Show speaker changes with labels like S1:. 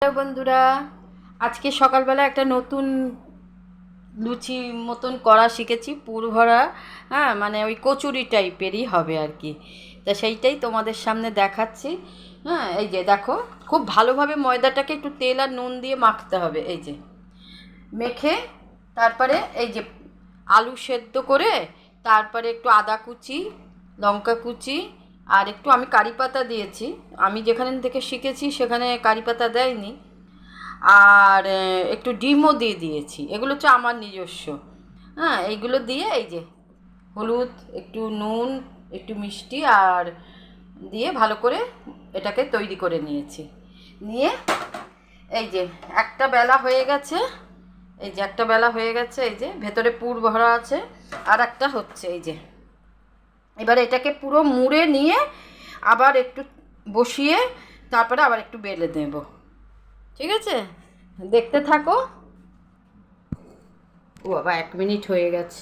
S1: Hello বন্ধুরা, আজকে সকালবেলা একটা নতুন লুচি মতন করা শিখেছি, পুরভরা। হ্যাঁ, মানে ওই কচুরি টাইপেরই হবে আর কি। তা সেইটাই তোমাদের সামনে দেখাচ্ছি। হ্যাঁ, এই যে দেখো, খুব ভালোভাবে ময়দাটাকে একটু তেল আর নুন দিয়ে মাখতে হবে। এই যে মেখে তারপরে এই যে আলু সেদ্ধ করে, তারপরে একটু আদা কুচি, লঙ্কা কুচি, আর একটু আমি কারি পাতা দিয়েছি। আমি যেখান থেকে শিখেছি সেখানে কারি পাতা দেয়নি। আর একটু ডিমও দিয়ে দিয়েছি। এগুলো হচ্ছে আমার নিজস্ব। হ্যাঁ, এইগুলো দিয়ে এই যে হলুদ, একটু নুন, একটু মিষ্টি আর দিয়ে ভালো করে এটাকে তৈরি করে নিয়েছি। নিয়ে এই যে একটা বেলা হয়ে গেছে, এই যে একটা বেলা হয়ে গেছে, এই যে ভেতরে পুর ভরা আছে, আর একটা হচ্ছে। এই যে এবার এটাকে পুরো মুড়ে নিয়ে আবার একটু বসিয়ে তারপরে আবার একটু বেলে দেব। ঠিক আছে, দেখতে থাকো। ও বাবা, 1 মিনিট হয়ে গেছে।